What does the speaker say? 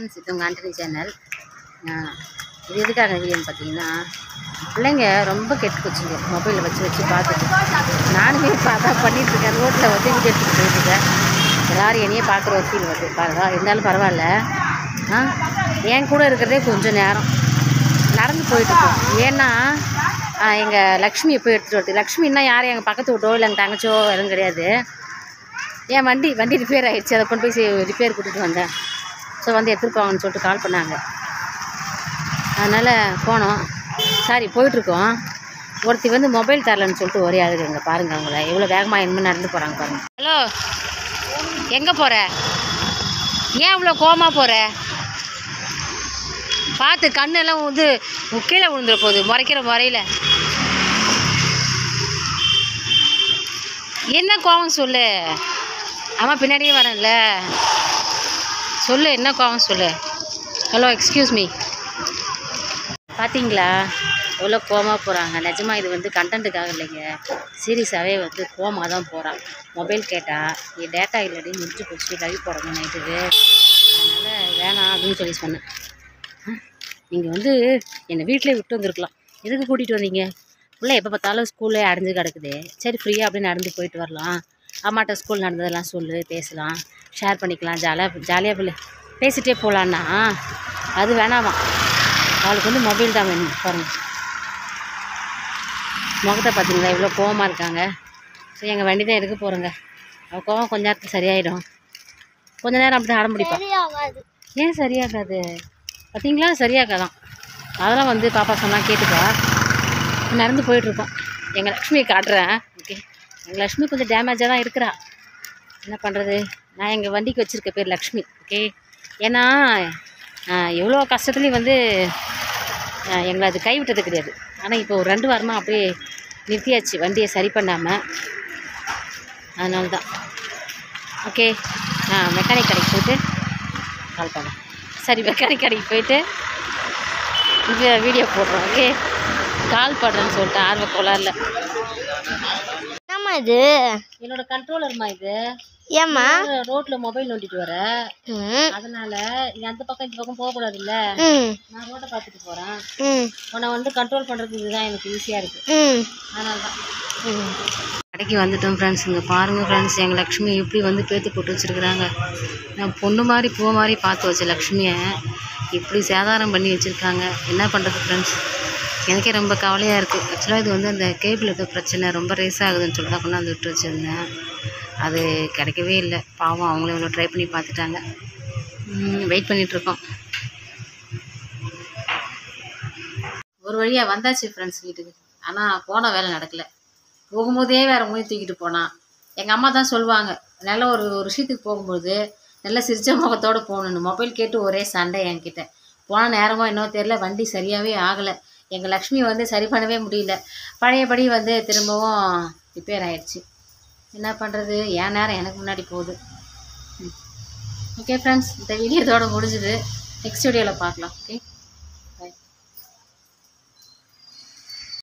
இது உங்கள் ஆண்டனி சேனல். இது எதுக்காக வீடியோன்னு பார்த்தீங்கன்னா, பிள்ளைங்க ரொம்ப கெட்டு போச்சுங்க மொபைலில் வச்சு பார்த்துட்டு. நானுமே பார்த்தா பண்ணிகிட்ருக்கேன். ரோட்டில் வந்து வீடியோ எடுத்துகிட்டு போயிட்டுருக்கேன். எல்லோரும் என்னையே பார்க்குற ஒரு ஃபீல் வருது. இருந்தாலும் பரவாயில்ல. என் கூட இருக்கிறதே கொஞ்சம் நேரம் நடந்து போயிட்டுருக்கோம். ஏன்னா எங்கள் லக்ஷ்மியை போய் எடுத்துகிட்டு வருது. லக்ஷ்மின்னா யாரும் எங்கள் பக்கத்து வீட்டோ இல்லை எங்கள் தங்கச்சோ எதுவும் கிடையாது. என் வண்டி ரிப்பேர் ஆகிடுச்சு. அதை கொண்டு போய் ரிப்பேர் கூட்டிகிட்டு வந்தேன். ஸோ வந்து எடுத்துருப்பாங்கன்னு சொல்லிட்டு கால் பண்ணாங்க. அதனால் போனோம். போயிட்டுருக்கோம். ஒருத்தி வந்து மொபைல் தரலன்னு சொல்லிட்டு ஒரே ஆகுதுங்க. பாருங்கள் அவங்கள எவ்வளோ வேகமாக என்ன நடந்து போகிறாங்க பாருங்கள். ஹலோ, எங்கே போகிற? ஏன் இவ்வளோ கோவமாக போகிற? பார்த்து கண்ணெல்லாம் வந்து கீழே விழுந்துட போகுது முறைக்கிற முறையில். என்ன கோவம் சொல்லு. அம்மா பின்னாடியே வரேன்ல, சொல்லு என்ன கோவம் சொல்லு. Hello, excuse me. பார்த்தீங்களா எவ்வளோ கோவமாக போகிறாங்க. நிஜமாக இது வந்து கண்டென்ட்டுக்காக இல்லைங்க, சீரியஸாகவே வந்து கோவமாக தான் போகிறான். மொபைல் கேட்டால் நீ டேட்டா இல்லடி முடிச்சு போச்சு லைவ் போடணும் நைட்டுக்கு, அதனால் வேணாம் அப்படின்னு சொல்லி சொன்னேன். நீங்கள் வந்து என்னை வீட்டிலே விட்டு வந்துருக்கலாம், எதுக்கு கூட்டிகிட்டு வந்தீங்க? பிள்ளை எப்போ பார்த்தாலும் ஸ்கூல்லே அடைஞ்சு கிடக்குது. சரி ஃப்ரீயாக அப்படியே நடந்து போயிட்டு வரலாம். அம்மாட்ட ஸ்கூல் நடந்ததெல்லாம் சொல்லு, பேசலாம், ஷேர் பண்ணிக்கலாம், ஜாலியாக பிள்ளை பேசிகிட்டே போகலான்னா அது வேணாமா. அவளுக்கு வந்து மொபைல் தான் வேணும். பாருங்கள் முகத்தை பார்த்தீங்களா இவ்வளோ கோவமாக இருக்காங்க. ஸோ எங்கள் வண்டி தான் எடுக்க போகிறோங்க. அவள் கோவம் கொஞ்ச நேரத்துக்கு சரியாயிடும். கொஞ்ச நேரம் அப்படி தான் ஆட முடிப்பா. ஏன் சரியாகாது? பார்த்தீங்களா சரியாகாதான். அதெல்லாம் வந்து பாப்பா சொன்னால் கேட்டுப்பா. நடந்து போயிட்டுருக்கோம். எங்கள் லக்ஷ்மியை காட்டுறேன். ஓகே, எங்கள் லக்ஷ்மி கொஞ்சம் டேமேஜாக தான் இருக்கிறா. என்ன பண்ணுறது, நான் எங்கள் வண்டிக்கு வச்சுருக்க பேர் லக்ஷ்மி. ஓகே, ஏன்னா எவ்வளோ கஷ்டத்துலேயும் வந்து எங்களை அது கைவிட்டது கிடையாது. ஆனால் இப்போ ஒரு 2 வாரமாக அப்படியே நிறுத்தியாச்சு வண்டியை சரி பண்ணாமல். அதனால தான். ஓகே, மெக்கானிக் கடைக்கு போய்ட்டு கால் பண்ணேன். சரி, மெக்கானிக் கடைக்கு போய்ட்டு இந்த வீடியோ போடுறோம். ஓகே, கால் பண்ணுறேன்னு சொல்லிட்டு ஆர்வ கோளாறுல. இது என்னோட கண்ட்ரோலர்மா இது. ஏம்மா ரோட்டில் மொபைல் நோண்டிட்டு வர, அதனால நீ அந்த பக்கம் இந்த பக்கம் போகக்கூடாதுல்ல. நான் ரோட்டை பார்த்துட்டு போகிறேன். உன்னை வந்து கண்ட்ரோல் பண்ணுறதுக்கு இதுதான் எனக்கு ஈஸியாக இருக்குது. அதனால தான் கடைக்கு வந்துட்டோம் ஃப்ரெண்ட்ஸ். இங்கே பாருங்கள் ஃப்ரெண்ட்ஸ், எங்கள் லக்ஷ்மி எப்படி வந்து பேத்து போட்டு வச்சுருக்குறாங்க. நான் பொண்ணு மாதிரி பூ மாதிரி பார்த்து வச்ச லக்ஷ்மியை இப்படி சேதாரம் பண்ணி வச்சுருக்காங்க. என்ன பண்ணுறது ஃப்ரெண்ட்ஸ், எனக்கே ரொம்ப கவலையாக இருக்குது. ஆக்சுவலாக இது வந்து அந்த கேபிள் ஏதோ பிரச்சனை ரொம்ப ரேஸ் ஆகுதுன்னு சொல்லி தான் கொண்டாந்து விட்டு வச்சுருந்தேன். அது கிடைக்கவே இல்லை. பாவம், அவங்களும் இவ்வளோ ட்ரை பண்ணி பார்த்துட்டாங்க. வெயிட் பண்ணிகிட்ருக்கோம். ஒரு வழியாக வந்தாச்சு ஃப்ரெண்ட்ஸ் வீட்டுக்கு. ஆனால் போன வேலை நடக்கலை. போகும்போதே வேறு மொழி தூக்கிட்டு போனான். எங்கள் அம்மா தான் சொல்லுவாங்க, நல்ல ஒரு விஷயத்துக்கு போகும்போது நல்லா சிரிச்ச முகத்தோடு போகணுன்னு. மொபைல் கேட்டு ஒரே சண்டை என்கிட்ட. போன நேரமோ என்னவோ தெரியல, வண்டி சரியாகவே ஆகலை. எங்கள் லக்ஷ்மி வந்து சரி பண்ணவே முடியல. பழையபடி வந்து திரும்பவும் ரிப்பேர் ஆகிடுச்சு. என்ன பண்ணுறது, என் நேரம் எனக்கு முன்னாடி போகுது. ஓகே ஃப்ரெண்ட்ஸ், இந்த வீடியோ இதோட முடிஞ்சுது. நெக்ஸ்ட் வீடியோவில் பார்க்கலாம். ஓகே.